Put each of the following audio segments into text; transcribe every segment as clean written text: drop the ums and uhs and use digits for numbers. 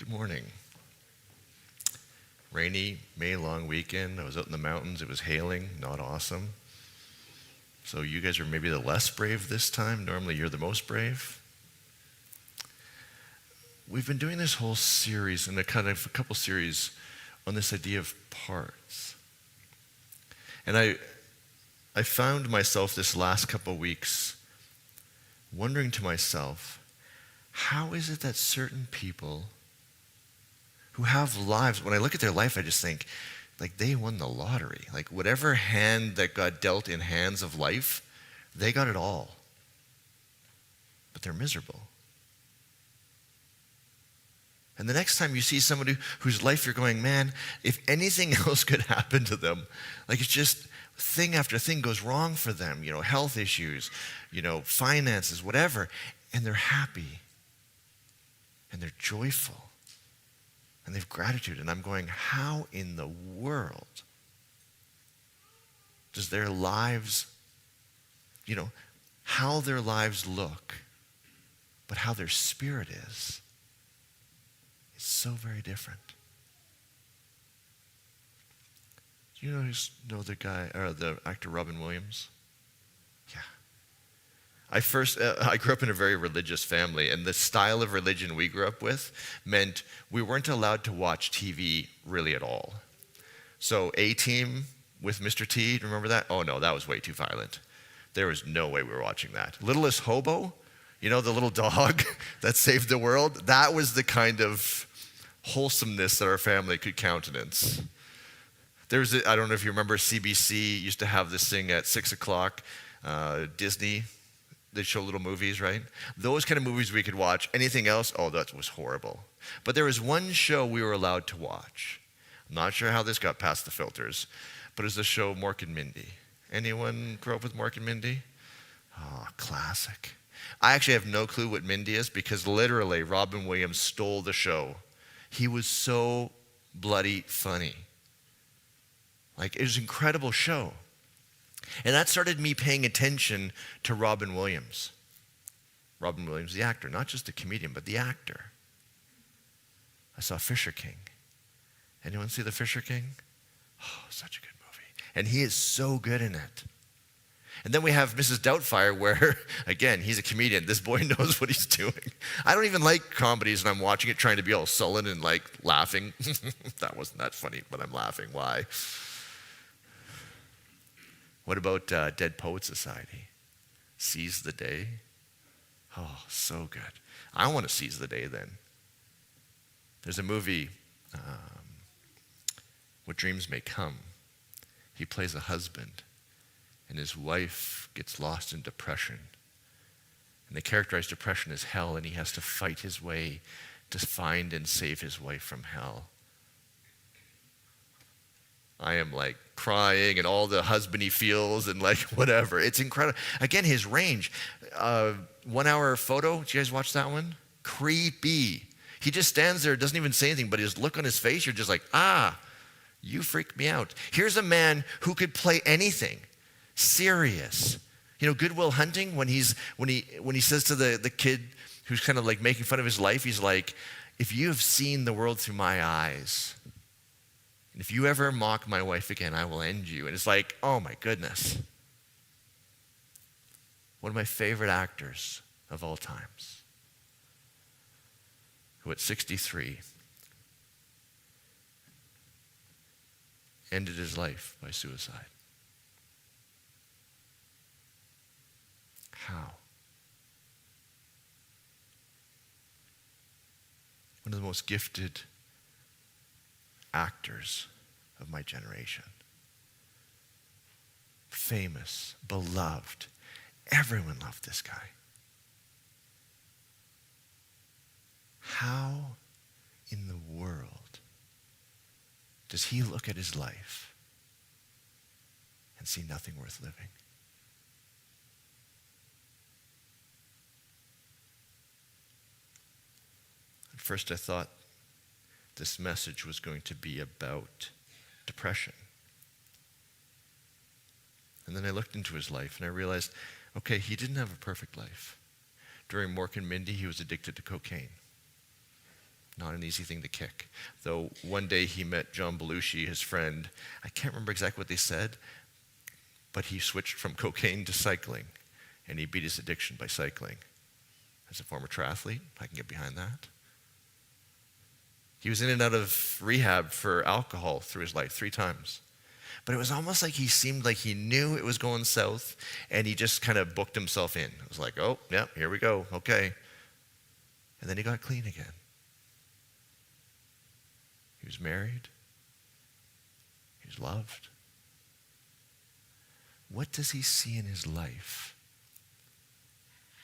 Good morning. Rainy May long weekend. I was out in the mountains. It was hailing, not awesome. So you guys are maybe the less brave this time. Normally you're the most brave. We've been doing this whole series and a couple series on this idea of parts. And I found myself this last couple weeks wondering to myself, how is it that certain people who have lives, when I look at their life, I just think, like they won the lottery. Like whatever hand that got dealt in hands of life, they got it all. But they're miserable. And the next time you see somebody whose life you're going, man, if anything else could happen to them, like it's just thing after thing goes wrong for them, health issues, finances, whatever, and they're happy and they're joyful. And they have gratitude. And I'm going, how in the world does their lives, how their lives look, but how their spirit is so very different. Do you know the guy, or the actor Robin Williams? Yeah. I grew up in a very religious family, and the style of religion we grew up with meant we weren't allowed to watch TV really at all. So A-Team with Mr. T, remember that? Oh no, that was way too violent. There was no way we were watching that. Littlest Hobo, the little dog that saved the world, that was the kind of wholesomeness that our family could countenance. I don't know if you remember, CBC used to have this thing at 6 o'clock, Disney. They'd show little movies, right? Those kind of movies we could watch. Anything else, that was horrible. But there was one show we were allowed to watch. I'm not sure how this got past the filters, but it was the show Mork and Mindy. Anyone grow up with Mork and Mindy? Oh, classic. I actually have no clue what Mindy is because literally Robin Williams stole the show. He was so bloody funny. Like, it was an incredible show. And that started me paying attention to Robin Williams. Robin Williams, the actor, not just the comedian, but the actor. I saw Fisher King. Anyone see The Fisher King? Oh, such a good movie. And he is so good in it. And then we have Mrs. Doubtfire where, again, he's a comedian. This boy knows what he's doing. I don't even like comedies and I'm watching it trying to be all sullen and like laughing. That wasn't that funny, but I'm laughing. Why? What about Dead Poet Society? Seize the Day? Oh, so good. I want to seize the day then. There's a movie, What Dreams May Come. He plays a husband, and his wife gets lost in depression. And they characterize depression as hell, and he has to fight his way to find and save his wife from hell. I am like crying and all the husband he feels and like whatever. It's incredible. Again, his range. 1 hour photo. Did you guys watch that one? Creepy. He just stands there, doesn't even say anything, but his look on his face, you're just like, you freaked me out. Here's a man who could play anything. Serious. Good Will Hunting, when he says to the kid who's kind of like making fun of his life, he's like, if you have seen the world through my eyes, and if you ever mock my wife again, I will end you. And it's like, oh my goodness. One of my favorite actors of all times, who at 63 ended his life by suicide. How? One of the most gifted actors of my generation. Famous, beloved. Everyone loved this guy. How in the world does he look at his life and see nothing worth living? At first I thought this message was going to be about depression. And then I looked into his life and I realized, okay, he didn't have a perfect life. During Mork and Mindy, he was addicted to cocaine. not an easy thing to kick. Though one day he met John Belushi, his friend. I can't remember exactly what they said, but he switched from cocaine to cycling, and he beat his addiction by cycling. As a former triathlete, I can get behind that. He was in and out of rehab for alcohol through his life 3 times. But it was almost like he seemed like he knew it was going south, and he just kind of booked himself in. It was like, oh, yeah, here we go, okay. And then he got clean again. He was married. He was loved. What does he see in his life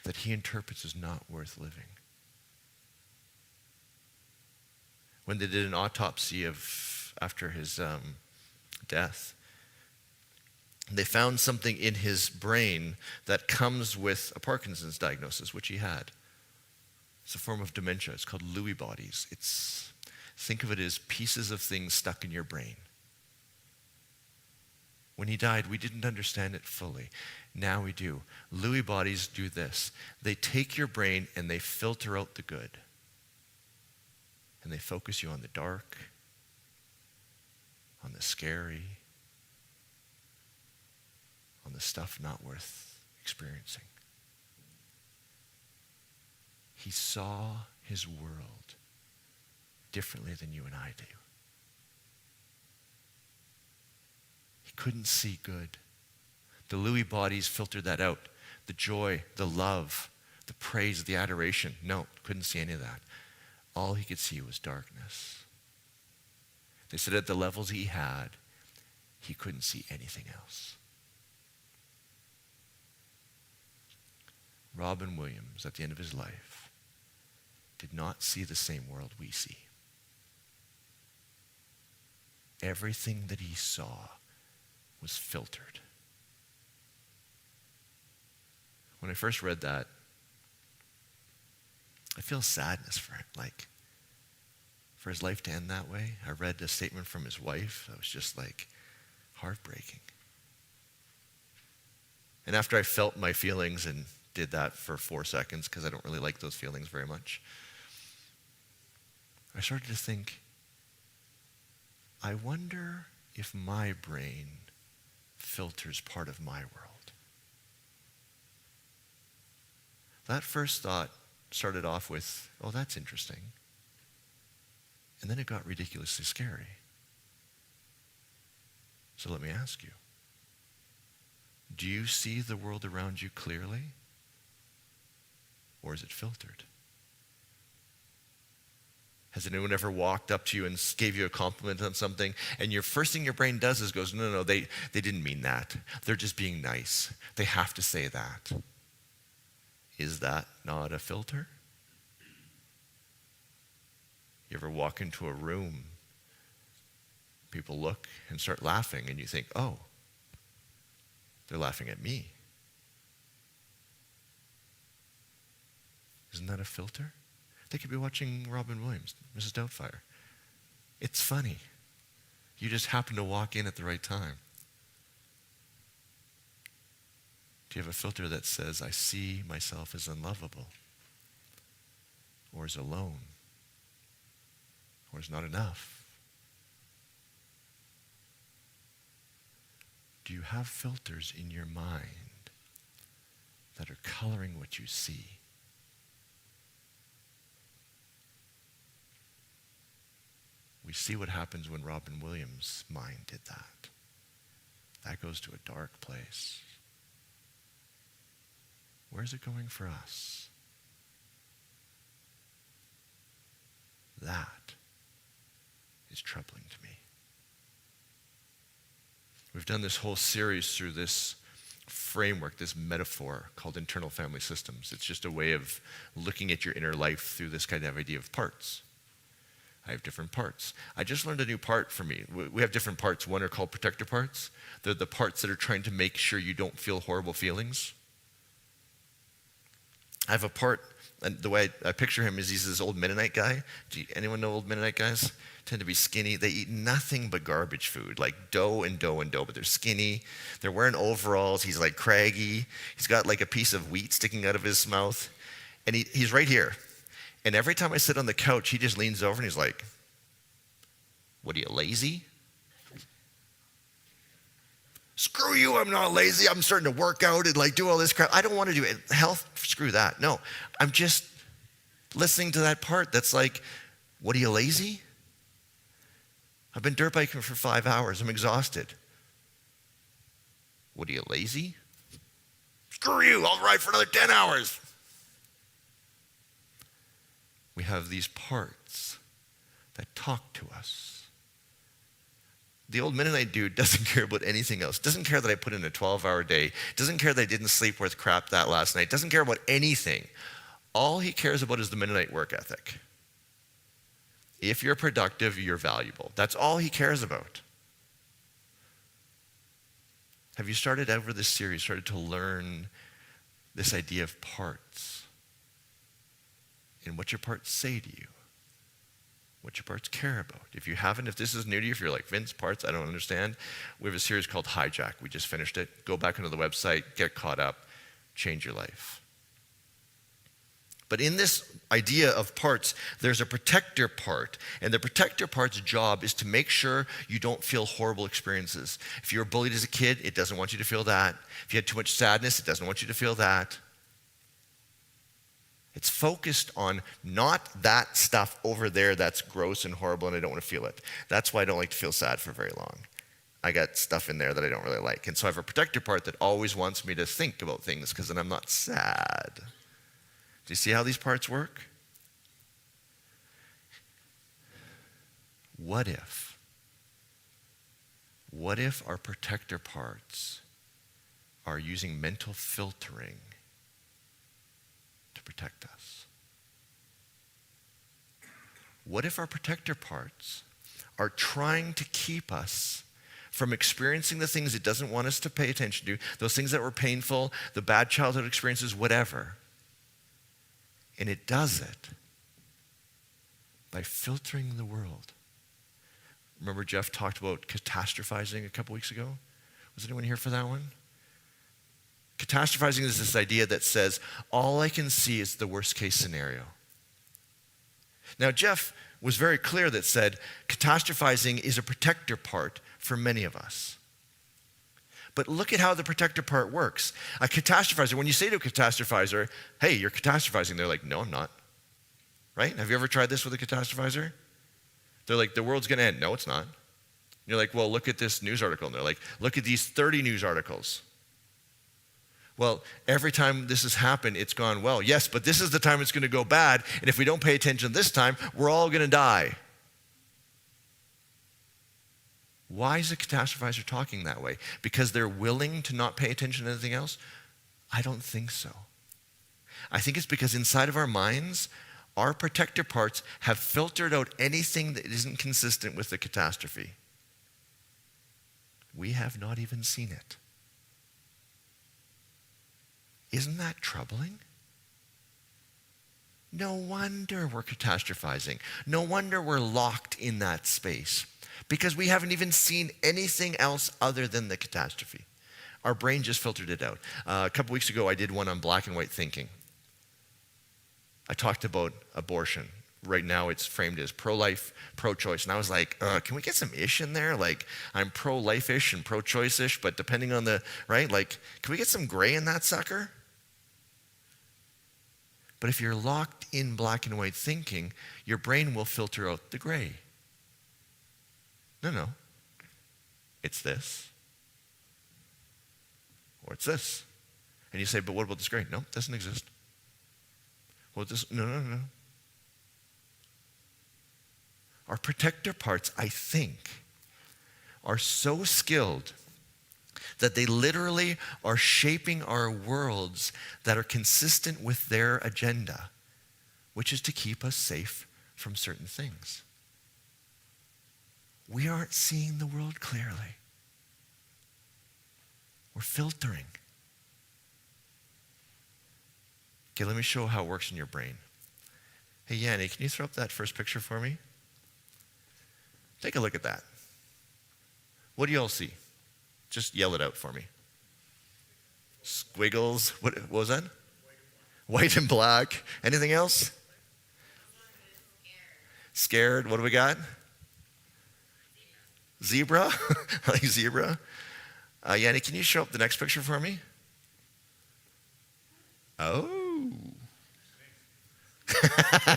that he interprets as not worth living? When they did an autopsy after his death, they found something in his brain that comes with a Parkinson's diagnosis, which he had. It's a form of dementia. It's called Lewy bodies. Think of it as pieces of things stuck in your brain. When he died, we didn't understand it fully. Now we do. Lewy bodies do this. They take your brain and they filter out the good. And they focus you on the dark, on the scary, on the stuff not worth experiencing. He saw his world differently than you and I do. He couldn't see good. The Lewy bodies filtered that out. The joy, the love, the praise, the adoration. No, couldn't see any of that. All he could see was darkness. They said at the levels he had, he couldn't see anything else. Robin Williams, at the end of his life, did not see the same world we see. Everything that he saw was filtered. When I first read that, I feel sadness for him, like for his life to end that way. I read a statement from his wife that was just like heartbreaking. And after I felt my feelings and did that for 4 seconds, because I don't really like those feelings very much, I started to think, I wonder if my brain filters part of my world. That first thought started off with, oh, that's interesting. And then it got ridiculously scary. So let me ask you, do you see the world around you clearly? Or is it filtered? Has anyone ever walked up to you and gave you a compliment on something, and your first thing your brain does is goes, no, they didn't mean that. They're just being nice. They have to say that. Is that not a filter? You ever walk into a room, people look and start laughing, and you think, oh, they're laughing at me. Isn't that a filter? They could be watching Robin Williams, Mrs. Doubtfire. It's funny. You just happen to walk in at the right time. Do you have a filter that says, I see myself as unlovable, or as alone, or as not enough? Do you have filters in your mind that are coloring what you see? We see what happens when Robin Williams' mind did that. That goes to a dark place. Where's it going for us? That is troubling to me. We've done this whole series through this framework, this metaphor called internal family systems. It's just a way of looking at your inner life through this kind of idea of parts. I have different parts. I just learned a new part for me. We have different parts. One are called protector parts. They're the parts that are trying to make sure you don't feel horrible feelings. I have a part, and the way I picture him is he's this old Mennonite guy. Anyone know old Mennonite guys? Tend to be skinny. They eat nothing but garbage food, like dough and dough and dough, but they're skinny. They're wearing overalls. He's like craggy. He's got like a piece of wheat sticking out of his mouth. And he's right here. And every time I sit on the couch, he just leans over and he's like, "What are you, lazy?" Screw you, I'm not lazy. I'm starting to work out and like do all this crap. I don't want to do it. Health, screw that. No, I'm just listening to that part that's like, "What are you, lazy?" I've been dirt biking for 5 hours. I'm exhausted. "What are you, lazy?" "Screw you, I'll ride for another 10 hours. We have these parts that talk to us. The old Mennonite dude doesn't care about anything else. Doesn't care that I put in a 12-hour day. Doesn't care that I didn't sleep worth crap that last night. Doesn't care about anything. All he cares about is the Mennonite work ethic. If you're productive, you're valuable. That's all he cares about. Have you started over this series, started to learn this idea of parts? And what your parts say to you? What your parts care about? If you haven't, if this is new to you, if you're like, "Vince, parts, I don't understand," we have a series called Hijack. We just finished it. Go back onto the website, get caught up, change your life. But in this idea of parts, there's a protector part. And the protector part's job is to make sure you don't feel horrible experiences. If you were bullied as a kid, it doesn't want you to feel that. If you had too much sadness, it doesn't want you to feel that. It's focused on not that stuff over there that's gross and horrible and I don't want to feel it. That's why I don't like to feel sad for very long. I got stuff in there that I don't really like. And so I have a protector part that always wants me to think about things because then I'm not sad. Do you see how these parts work? What if our protector parts are using mental filtering to protect us? What if our protector parts are trying to keep us from experiencing the things it doesn't want us to pay attention to, those things that were painful, the bad childhood experiences, whatever? And it does it by filtering the world. Remember Jeff talked about catastrophizing a couple weeks ago? Was anyone here for that one? Catastrophizing is this idea that says, all I can see is the worst case scenario. Now, Jeff was very clear that said, catastrophizing is a protector part for many of us. But look at how the protector part works. A catastrophizer, when you say to a catastrophizer, "Hey, you're catastrophizing," they're like, "No, I'm not." Right? Have you ever tried this with a catastrophizer? They're like, "The world's going to end." "No, it's not." You're like, "Well, look at this news article." And they're like, "Look at these 30 news articles." Well, every time this has happened, it's gone well. Yes, but this is the time it's going to go bad. And if we don't pay attention this time, we're all going to die. Why is a catastrophizer talking that way? Because they're willing to not pay attention to anything else? I don't think so. I think it's because inside of our minds, our protector parts have filtered out anything that isn't consistent with the catastrophe. We have not even seen it. Isn't that troubling? No wonder we're catastrophizing. No wonder we're locked in that space. Because we haven't even seen anything else other than the catastrophe. Our brain just filtered it out. A couple weeks ago, I did one on black and white thinking. I talked about abortion. Right now, it's framed as pro-life, pro-choice. And I was like, can we get some ish in there? Like, I'm pro-life-ish and pro-choice-ish, but depending on the, right? Like, can we get some gray in that sucker? But if you're locked in black and white thinking, your brain will filter out the gray. No. It's this. Or it's this. And you say, "But what about this gray?" No, it doesn't exist. Well, this, no. Our protector parts, I think, are so skilled that they literally are shaping our worlds that are consistent with their agenda, which is to keep us safe from certain things. We aren't seeing the world clearly. We're filtering. Okay, let me show how it works in your brain. Hey, Yanni, can you throw up that first picture for me? Take a look at that. What do you all see? Just yell it out for me. Squiggles. What was that? White and black. Anything else? Scared. What do we got? Zebra. I like zebra. Yanni, can you show up the next picture for me? Oh.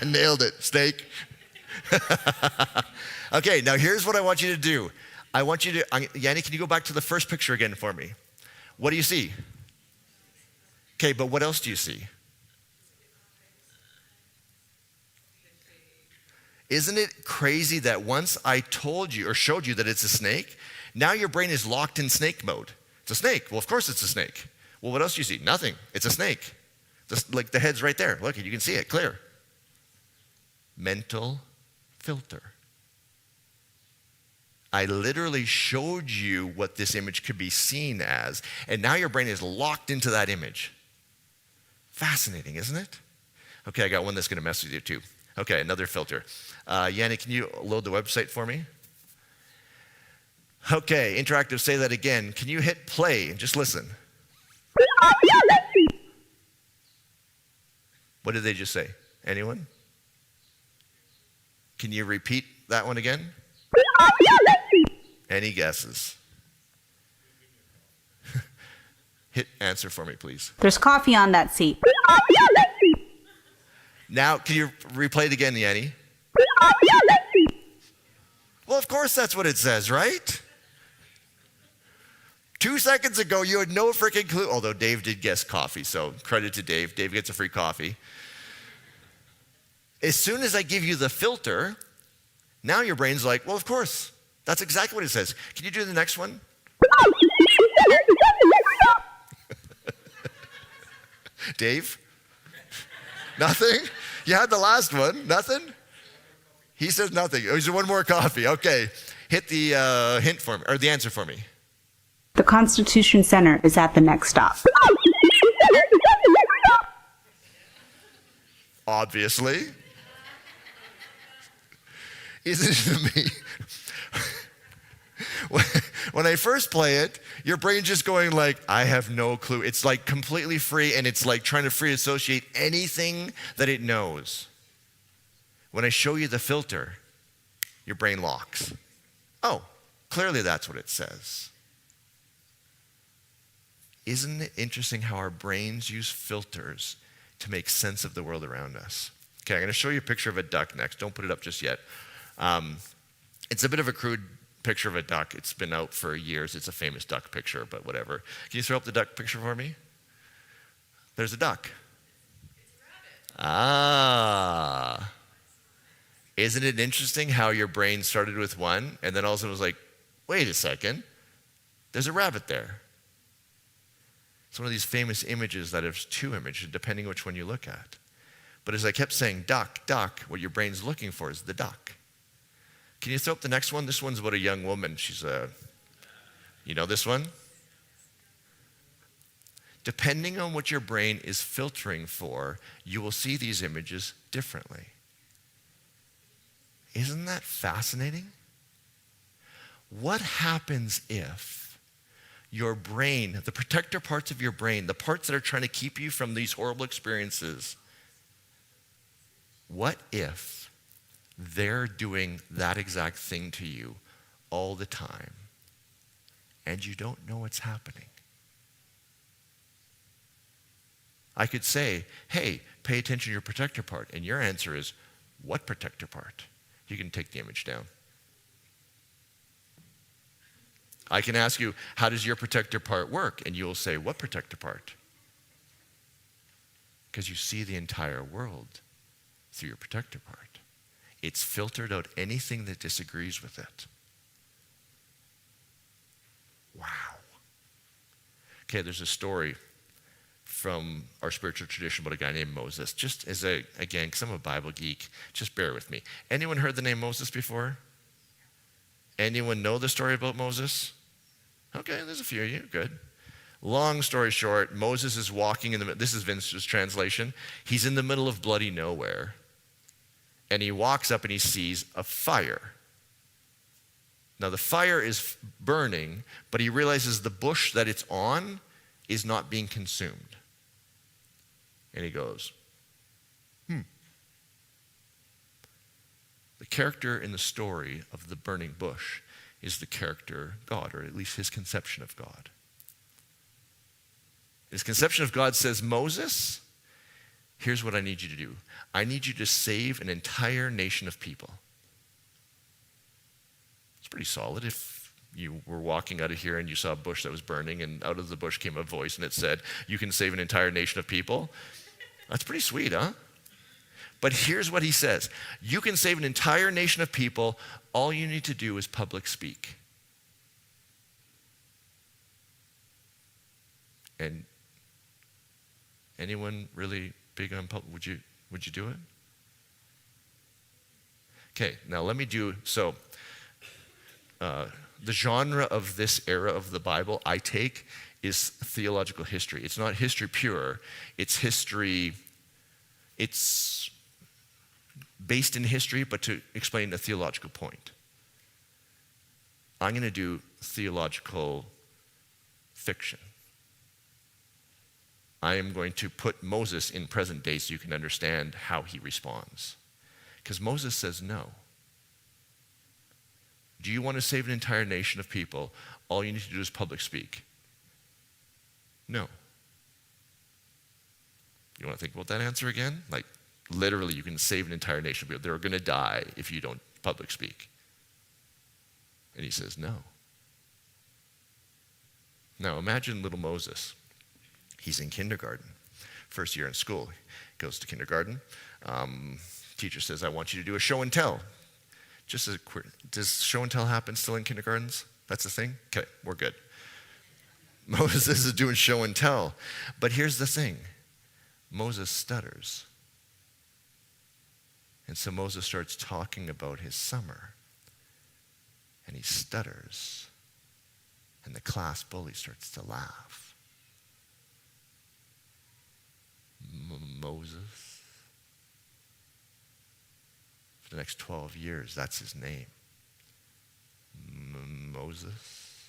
Nailed it. Snake. Okay, now here's what I want you to do. I want you to, Yanni, can you go back to the first picture again for me? What do you see? Okay, but what else do you see? Isn't it crazy that once I told you or showed you that it's a snake, now your brain is locked in snake mode? It's a snake. Well, of course it's a snake. Well, what else do you see? Nothing. It's a snake. Like the head's right there. Look, you can see it clear. Mental filter. I literally showed you what this image could be seen as, and now your brain is locked into that image. Fascinating, isn't it? Okay, I got one that's going to mess with you too. Okay, another filter. Yanni, can you load the website for me? Okay, interactive, say that again. Can you hit play and just listen? What did they just say? Anyone? Can you repeat that one again? Any guesses? Hit answer for me, please. There's coffee on that seat. Now, can you replay it again, Yanni? Well, of course that's what it says, right? 2 seconds ago, you had no freaking clue. Although Dave did guess coffee, so credit to Dave. Dave gets a free coffee. As soon as I give you the filter, now your brain's like, well, of course. That's exactly what it says. Can you do the next one? Dave? Nothing? You had the last one. Nothing? He says nothing. Oh, he's one more coffee. Okay. Hit the hint for me, or the answer for me. The Constitution Center is at the next stop. Obviously. Isn't it to me? When I first play it, your brain's just going like, I have no clue. It's like completely free, and it's like trying to free associate anything that it knows. When I show you the filter, your brain locks. Oh, clearly that's what it says. Isn't it interesting how our brains use filters to make sense of the world around us? Okay, I'm going to show you a picture of a duck next. Don't put it up just yet. It's a bit of a crude picture of a duck. It's been out for years. It's a famous duck picture, but whatever. Can you throw up the duck picture for me? There's a duck. Ah. Isn't it interesting how your brain started with one and then all of a sudden was like, wait a second, there's a rabbit there. It's one of these famous images that has two images, depending which one you look at. But as I kept saying, duck, duck, what your brain's looking for is the duck. Can you throw up the next one? This one's about a young woman. She's you know this one? Depending on what your brain is filtering for, you will see these images differently. Isn't that fascinating? What happens if your brain, the protector parts of your brain, the parts that are trying to keep you from these horrible experiences, what if they're doing that exact thing to you all the time and you don't know what's happening? I could say, hey, pay attention to your protector part. And your answer is, what protector part? You can take the image down. I can ask you, how does your protector part work? And you'll say, what protector part? Because you see the entire world through your protector part. It's filtered out anything that disagrees with it. Wow. Okay, there's a story from our spiritual tradition about a guy named Moses. Just as again, because I'm a Bible geek, just bear with me. Anyone heard the name Moses before? Anyone know the story about Moses? Okay, there's a few of you, good. Long story short, Moses is walking in the, this is Vince's translation, he's in the middle of bloody nowhere. And he walks up and he sees a fire. Now the fire is burning, but he realizes the bush that it's on is not being consumed. And he goes, The character in the story of the burning bush is the character God, or at least his conception of God. His conception of God says, Moses, here's what I need you to do. I need you to save an entire nation of people. It's pretty solid. If you were walking out of here and you saw a bush that was burning and out of the bush came a voice and it said, you can save an entire nation of people. That's pretty sweet, huh? But here's what he says. You can save an entire nation of people. All you need to do is public speak. And anyone really big on public? Would you do it? Okay, now let me do, so the genre of this era of the Bible I take is theological history. It's not history pure, it's history, it's based in history, but to explain a theological point. I'm going to do theological fiction. I am going to put Moses in present day so you can understand how he responds. Because Moses says no. Do you want to save an entire nation of people? All you need to do is public speak. No. You want to think about that answer again? Like, literally, you can save an entire nation of people. They're going to die if you don't public speak. And he says no. Now, imagine little Moses. He's in kindergarten, first year in school. He goes to kindergarten. Teacher says, I want you to do a show and tell. Just as quick, does show and tell happen still in kindergartens? That's the thing? Okay, we're good. Moses is doing show and tell. But here's the thing. Moses stutters. And so Moses starts talking about his summer. And he stutters. And the class bully starts to laugh. Moses. For the next 12 years, that's his name. Moses.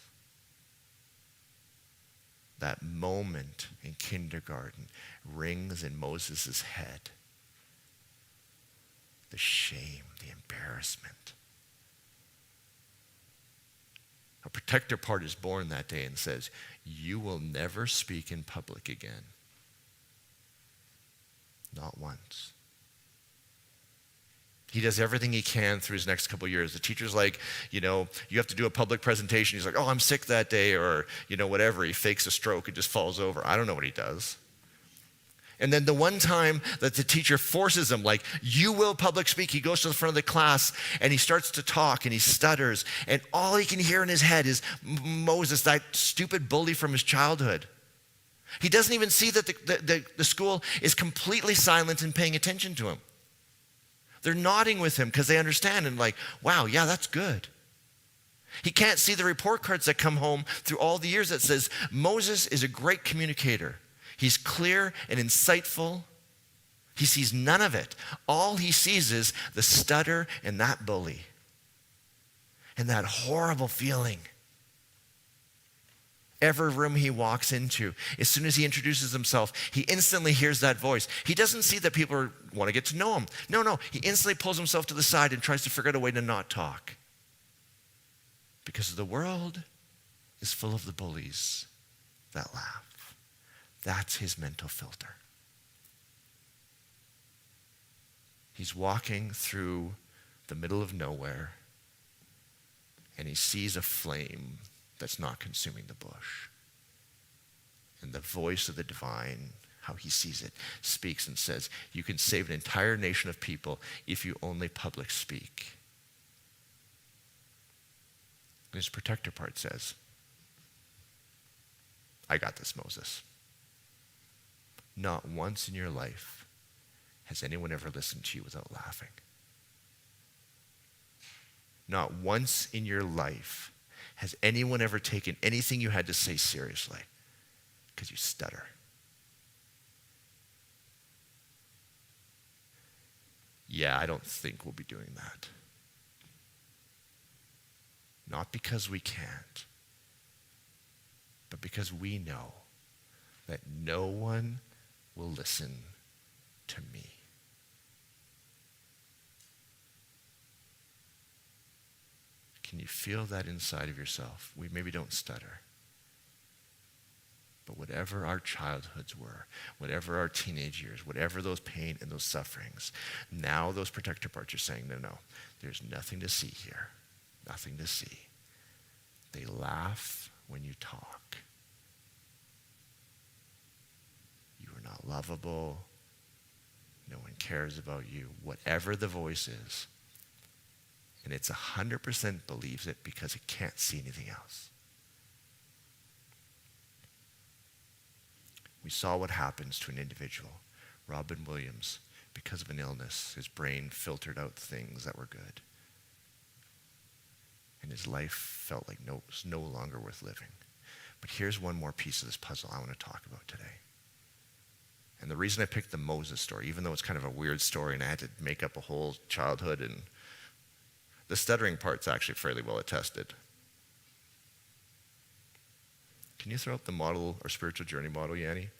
That moment in kindergarten rings in Moses' head. The shame, the embarrassment. A protector part is born that day and says, you will never speak in public again. Not once. He does everything he can through his next couple of years. The teacher's like, you have to do a public presentation. He's like, oh, I'm sick that day, or, whatever. He fakes a stroke and just falls over. I don't know what he does. And then the one time that the teacher forces him, like, you will public speak, he goes to the front of the class and he starts to talk and he stutters. And all he can hear in his head is Moses, that stupid bully from his childhood. He doesn't even see that the school is completely silent and paying attention to him. They're nodding with him because they understand and like, wow, yeah, that's good. He can't see the report cards that come home through all the years that says, Moses is a great communicator. He's clear and insightful. He sees none of it. All he sees is the stutter and that bully. And that horrible feeling. Every room he walks into, as soon as he introduces himself, he instantly hears that voice. He doesn't see that people want to get to know him. No, he instantly pulls himself to the side and tries to figure out a way to not talk. Because the world is full of the bullies that laugh. That's his mental filter. He's walking through the middle of nowhere and he sees a flame that's not consuming the bush. And the voice of the divine, how he sees it, speaks and says, you can save an entire nation of people if you only public speak. And his protector part says, I got this, Moses. Not once in your life has anyone ever listened to you without laughing. Not once in your life has anyone ever taken anything you had to say seriously because you stutter. Yeah, I don't think we'll be doing that. Not because we can't, but because we know that no one will listen to me. Can you feel that inside of yourself? We maybe don't stutter. But whatever our childhoods were, whatever our teenage years, whatever those pain and those sufferings, now those protector parts are saying, no, there's nothing to see here. Nothing to see. They laugh when you talk. You are not lovable. No one cares about you. Whatever the voice is. And it's 100% believes it because it can't see anything else. We saw what happens to an individual, Robin Williams, because of an illness. His brain filtered out things that were good. And his life felt like it was no longer worth living. But here's one more piece of this puzzle I want to talk about today. And the reason I picked the Moses story, even though it's kind of a weird story and I had to make up a whole childhood, and the stuttering part's actually fairly well attested. Can you throw up the model or spiritual journey model, Yanni?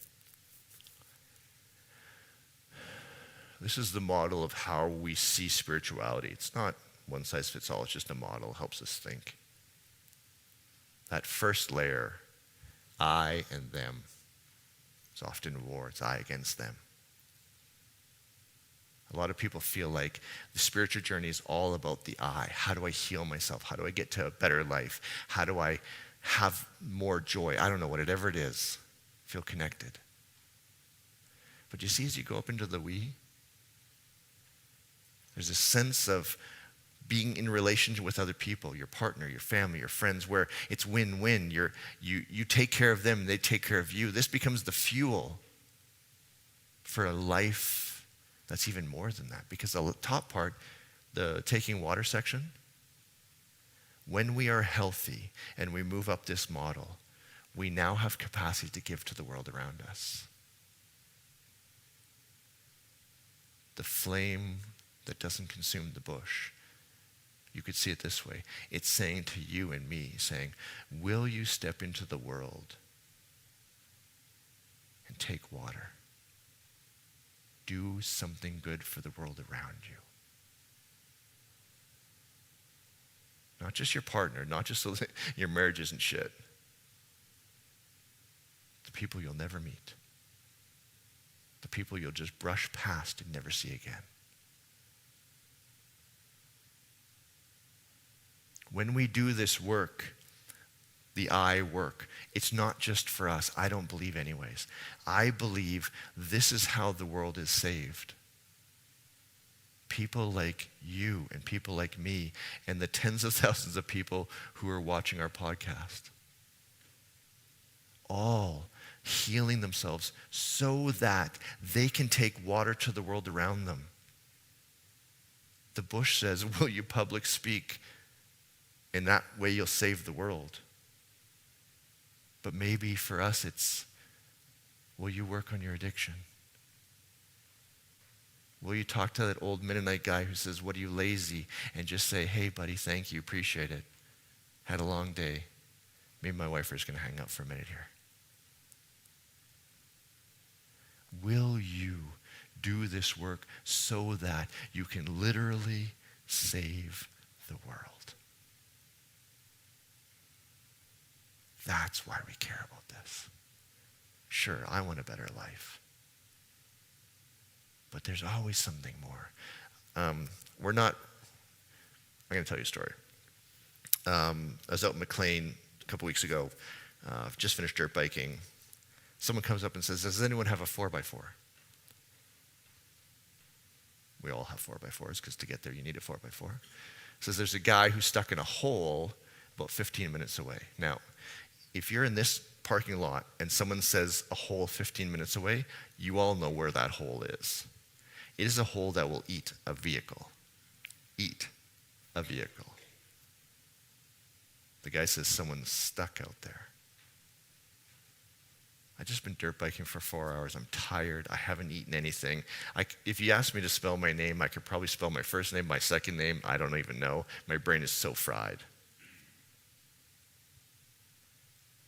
This is the model of how we see spirituality. It's not one size fits all, it's just a model. It helps us think. That first layer, I and them. It's often war. It's I against them. A lot of people feel like the spiritual journey is all about the I. How do I heal myself? How do I get to a better life? How do I have more joy? I don't know, whatever it is. Feel connected. But you see, as you go up into the we, there's a sense of being in relationship with other people, your partner, your family, your friends, where it's win-win. You take care of them, they take care of you. This becomes the fuel for a life that's even more than that. Because the top part, the taking water section, when we are healthy and we move up this model, we now have capacity to give to the world around us. The flame that doesn't consume the bush. You could see it this way. It's saying to you and me, saying, will you step into the world and take water? Do something good for the world around you. Not just your partner, not just so that your marriage isn't shit. The people you'll never meet. The people you'll just brush past and never see again. When we do this work, the I work, it's not just for us. I don't believe anyways. I believe this is how the world is saved. People like you and people like me and the tens of thousands of people who are watching our podcast. All healing themselves so that they can take water to the world around them. The bush says, will you public speak? In that way you'll save the world. But maybe for us it's, will you work on your addiction? Will you talk to that old Mennonite guy who says, what are you, lazy? And just say, hey buddy, thank you, appreciate it. Had a long day. Maybe my wife is going to hang out for a minute here. Will you do this work so that you can literally save the world? That's why we care about this. Sure, I want a better life. But there's always something more. I'm going to tell you a story. I was out in McLean a couple weeks ago. I've just finished dirt biking. Someone comes up and says, does anyone have a 4x4? We all have 4x4s because to get there you need a 4x4. Says there's a guy who's stuck in a hole about 15 minutes away. Now, if you're in this parking lot and someone says a hole 15 minutes away, you all know where that hole is. It is a hole that will eat a vehicle. Eat a vehicle. The guy says someone's stuck out there. I've just been dirt biking for 4 hours. I'm tired. I haven't eaten anything. If you asked me to spell my name, I could probably spell my first name, my second name. I don't even know. My brain is so fried.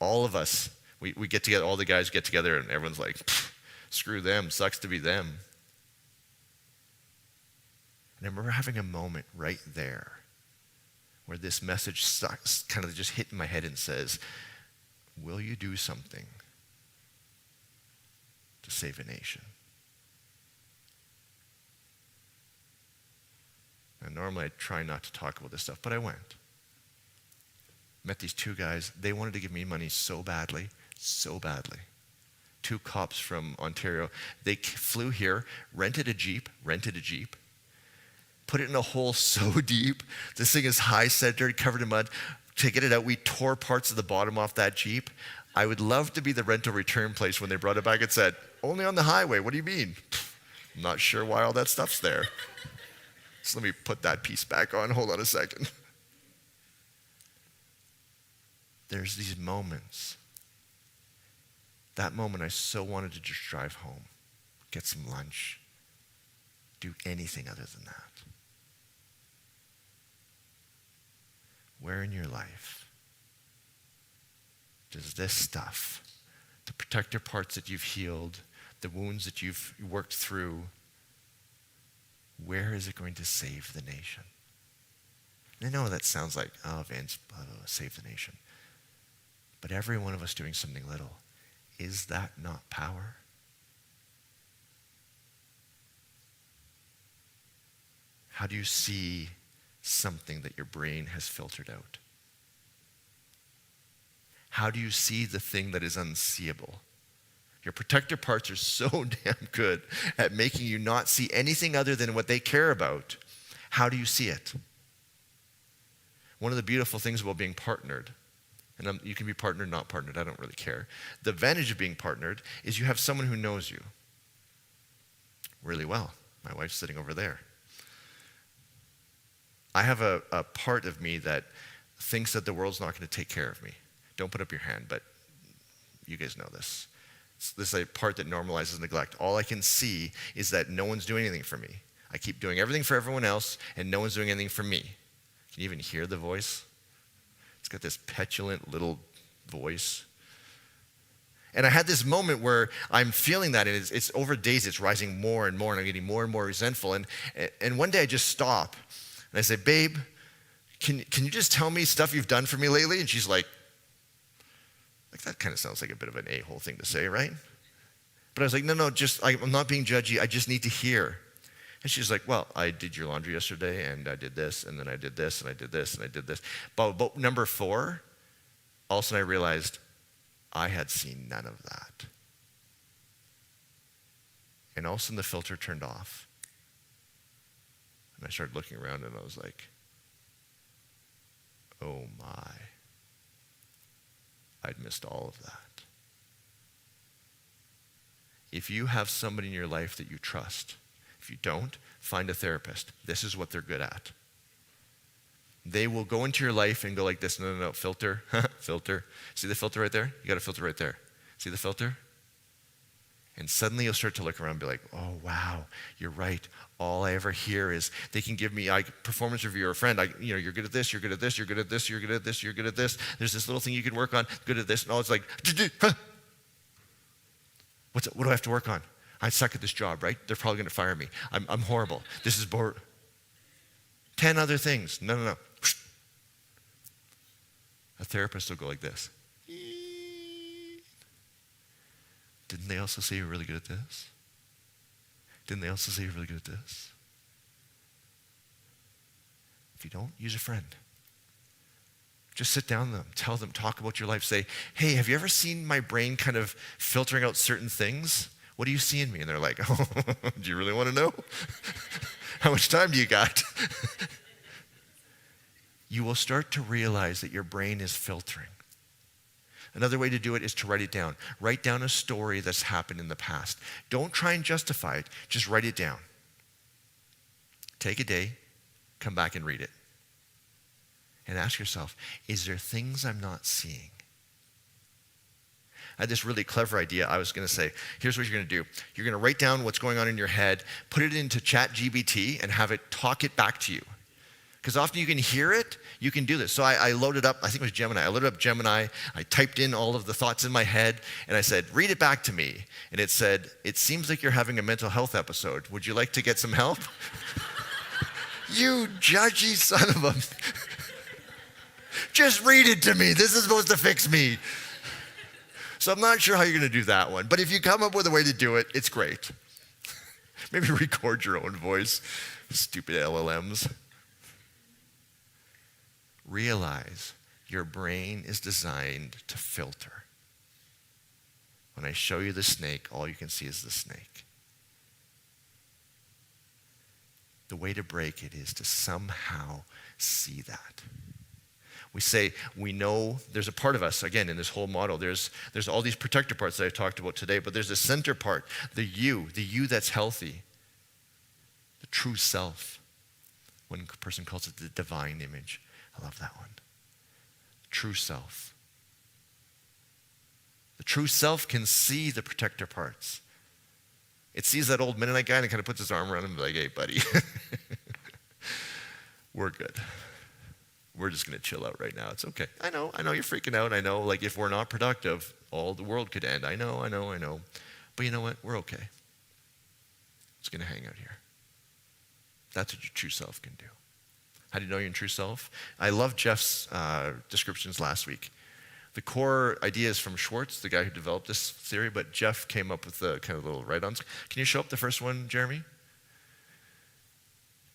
All of us, we get together, all the guys get together and everyone's like, screw them, sucks to be them. And I remember having a moment right there where this message sucks, kind of just hit in my head and says, will you do something to save a nation? And normally I try not to talk about this stuff, but I went. Met these two guys. They wanted to give me money so badly, so badly. Two cops from Ontario. They flew here, rented a Jeep, put it in a hole so deep. This thing is high-centered, covered in mud. To get it out, we tore parts of the bottom off that Jeep. I would love to be the rental return place when they brought it back and said, only on the highway. What do you mean? I'm not sure why all that stuff's there. So let me put that piece back on. Hold on a second. There's these moments. That moment I so wanted to just drive home, get some lunch, do anything other than that. Where in your life does this stuff, the protective parts that you've healed, the wounds that you've worked through, where is it going to save the nation? And I know that sounds like, oh, Vance, save the nation. But every one of us doing something little, is that not power? How do you see something that your brain has filtered out? How do you see the thing that is unseeable? Your protective parts are so damn good at making you not see anything other than what they care about. How do you see it? One of the beautiful things about being partnered, and you can be partnered, not partnered, I don't really care. The advantage of being partnered is you have someone who knows you really well. My wife's sitting over there. I have a part of me that thinks that the world's not going to take care of me. Don't put up your hand, but you guys know this. This is a part that normalizes neglect. All I can see is that no one's doing anything for me. I keep doing everything for everyone else, and no one's doing anything for me. Can you even hear the voice? It's got this petulant little voice. And I had this moment where I'm feeling that, and it's over days, it's rising more and more, and I'm getting more and more resentful. And one day I just stop, and I say, babe, can you just tell me stuff you've done for me lately? And she's like that kind of sounds like a bit of an a-hole thing to say, right? But I was like, no, I'm not being judgy. I just need to hear. And she's like, well, I did your laundry yesterday, and I did this, and then I did this, and I did this, and I did this. But number 4, all of a sudden I realized I had seen none of that. And all of a sudden the filter turned off. And I started looking around, and I was like, oh my. I'd missed all of that. If you have somebody in your life that you trust, if you don't, find a therapist. This is what they're good at. They will go into your life and go like this, no, filter, filter. See the filter right there? You got a filter right there. See the filter? And suddenly you'll start to look around and be like, oh, wow, you're right. All I ever hear is they can give me performance review or a friend. You're good at this, you're good at this, you're good at this, you're good at this, you're good at this. There's this little thing you could work on, good at this. And all it's like, what do I have to work on? I suck at this job, right? They're probably going to fire me. I'm horrible. This is 10 other things. No. A therapist will go like this. Didn't they also say you're really good at this? Didn't they also say you're really good at this? If you don't, use a friend. Just sit down with them, tell them, talk about your life. Say, hey, have you ever seen my brain kind of filtering out certain things? What do you see in me? And they're like, oh, do you really want to know? How much time do you got? You will start to realize that your brain is filtering. Another way to do it is to write it down. Write down a story that's happened in the past. Don't try and justify it. Just write it down. Take a day, come back and read it. And ask yourself, is there things I'm not seeing? I had this really clever idea. I was going to say, here's what you're going to do. You're going to write down what's going on in your head, put it into ChatGPT, and have it talk it back to you. Because often you can hear it, you can do this. So I loaded up, I think it was Gemini. I loaded up Gemini, I typed in all of the thoughts in my head, and I said, read it back to me. And it said, it seems like you're having a mental health episode. Would you like to get some help? You judgy son of a... Just read it to me. This is supposed to fix me. So I'm not sure how you're going to do that one. But if you come up with a way to do it, it's great. Maybe record your own voice. Stupid LLMs. Realize your brain is designed to filter. When I show you the snake, all you can see is the snake. The way to break it is to somehow see that. We say, we know there's a part of us, again, in this whole model, there's all these protector parts that I talked about today, but there's a center part, the you that's healthy, the true self. One person calls it the divine image. I love that one. True self. The true self can see the protector parts. It sees that old Mennonite guy and it kind of puts his arm around him and be like, hey, buddy, we're good. We're just going to chill out right now. It's okay. I know you're freaking out. I know, like, if we're not productive, all the world could end. I know. But you know what? We're okay. It's going to hang out here. That's what your true self can do. How do you know your true self? I love Jeff's descriptions last week. The core idea is from Schwartz, the guy who developed this theory, but Jeff came up with the kind of little write-ons. Can you show up the first one, Jeremy?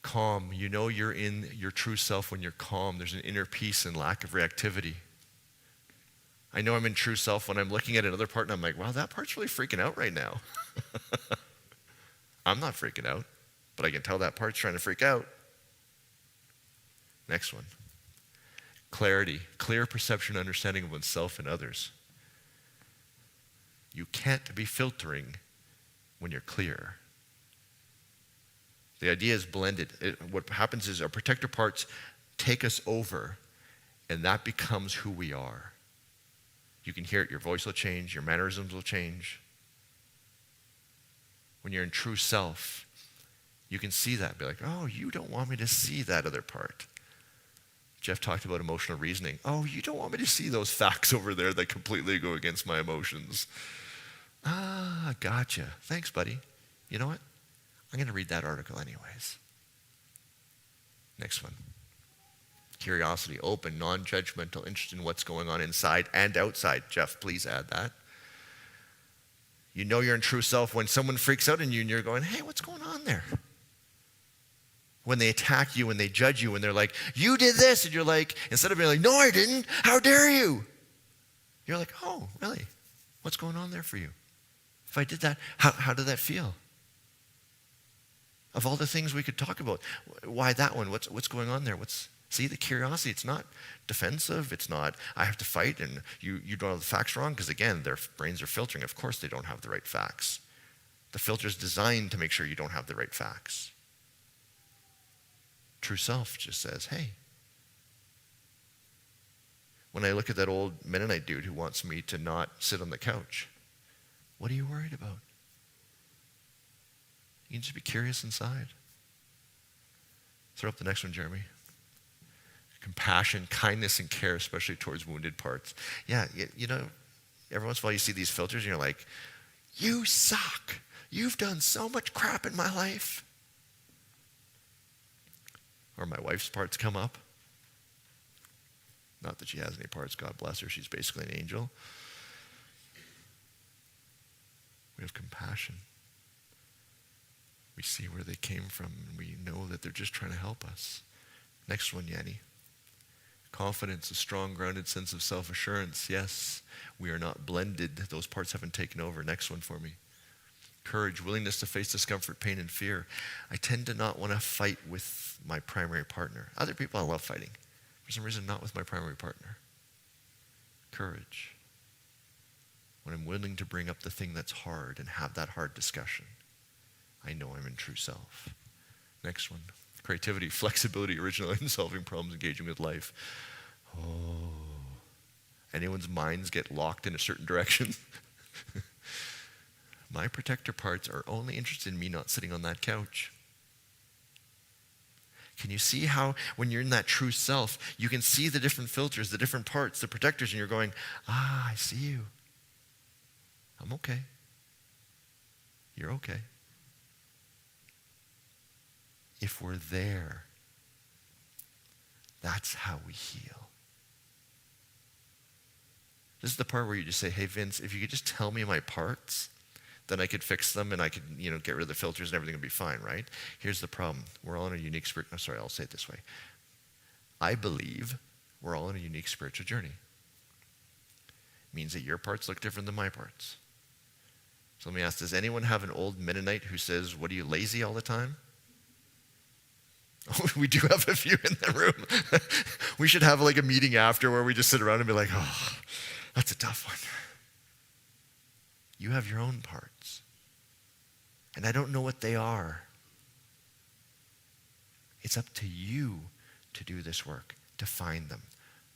Calm. You know you're in your true self when you're calm. There's an inner peace and lack of reactivity. I know I'm in true self when I'm looking at another part and I'm like, wow, that part's really freaking out right now. I'm not freaking out, but I can tell that part's trying to freak out. Next one. Clarity. Clear perception and understanding of oneself and others. You can't be filtering when you're clear. The idea is blended. What happens is our protector parts take us over, and that becomes who we are. You can hear it. Your voice will change. Your mannerisms will change. When you're in true self, you can see that. Be like, oh, you don't want me to see that other part. Jeff talked about emotional reasoning. Oh, you don't want me to see those facts over there that completely go against my emotions. Ah, gotcha. Thanks, buddy. You know what? I'm going to read that article anyways. Next one. Curiosity, open, non-judgmental, interested in what's going on inside and outside. Jeff, please add that. You know you're in true self when someone freaks out on you and you're going, hey, what's going on there? When they attack you, when they judge you, when they're like, you did this, and you're like, instead of being like, no, I didn't, how dare you? You're like, oh, really? What's going on there for you? If I did that, how did that feel? Of all the things we could talk about, why that one? What's going on there? See, the curiosity, it's not defensive. It's not, I have to fight and you don't have the facts wrong, because again, their brains are filtering. Of course they don't have the right facts. The filter's designed to make sure you don't have the right facts. True self just says, hey. When I look at that old Mennonite dude who wants me to not sit on the couch, what are you worried about? You can just be curious inside. Throw up the next one, Jeremy. Compassion, kindness, and care, especially towards wounded parts. Yeah, you know, every once in a while you see these filters and you're like, you suck. You've done so much crap in my life. Or my wife's parts come up. Not that she has any parts, God bless her. She's basically an angel. We have compassion. We see where they came from, and we know that they're just trying to help us. Next one, Yanni. Confidence, a strong, grounded sense of self-assurance. Yes, we are not blended. Those parts haven't taken over. Next one for me. Courage, willingness to face discomfort, pain, and fear. I tend to not want to fight with my primary partner. Other people I love fighting. For some reason, not with my primary partner. Courage. When I'm willing to bring up the thing that's hard and have that hard discussion, I know I'm in true self. Next one. Creativity, flexibility, originality in solving problems, engaging with life. Oh. Anyone's minds get locked in a certain direction? My protector parts are only interested in me not sitting on that couch. Can you see how when you're in that true self, you can see the different filters, the different parts, the protectors, and you're going, I see you. I'm okay. You're okay. If we're there, that's how we heal. This is the part where you just say, hey, Vince, if you could just tell me my parts, then I could fix them and I could, get rid of the filters and everything would be fine, right? Here's the problem. We're all in a unique spirit. No, sorry, I'll say it this way. I believe we're all in a unique spiritual journey. It means that your parts look different than my parts. So let me ask, does anyone have an old Mennonite who says, what are you, lazy all the time? Oh, we do have a few in the room. We should have like a meeting after where we just sit around and be like, oh, that's a tough one. You have your own parts. And I don't know what they are. It's up to you to do this work, to find them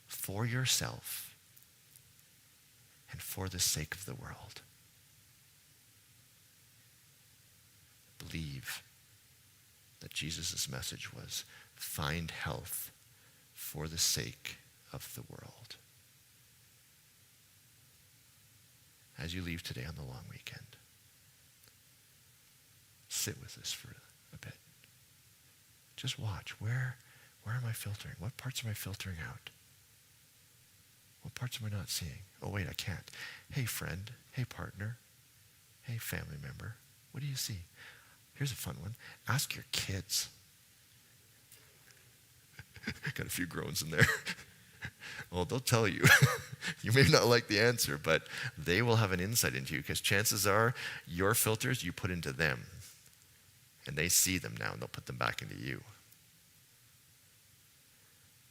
for yourself and for the sake of the world. Believe that Jesus' message was, find health for the sake of the world. As you leave today on the long weekend, sit with this for a bit. Just watch. Where am I filtering? What parts am I filtering out? What parts am I not seeing? Oh, wait, I can't. Hey, friend. Hey, partner. Hey, family member. What do you see? Here's a fun one. Ask your kids. Got a few groans in there. Well, they'll tell you. You may not like the answer, but they will have an insight into you because chances are your filters you put into them. And they see them now and they'll put them back into you.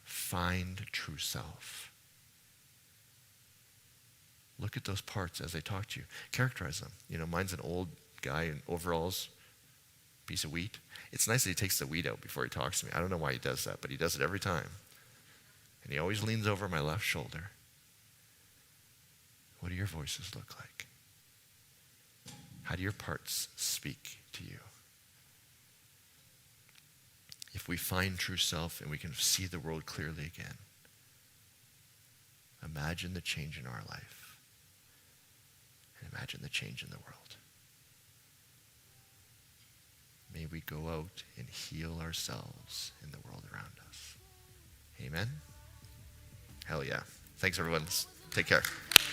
Find true self. Look at those parts as they talk to you. Characterize them. Mine's an old guy in overalls, piece of wheat. It's nice that he takes the wheat out before he talks to me. I don't know why he does that, but he does it every time. And he always leans over my left shoulder. What do your voices look like? How do your parts speak to you? If we find true self and we can see the world clearly again, imagine the change in our life. And imagine the change in the world. May we go out and heal ourselves in the world around us. Amen? Hell yeah. Thanks, everyone. Take care.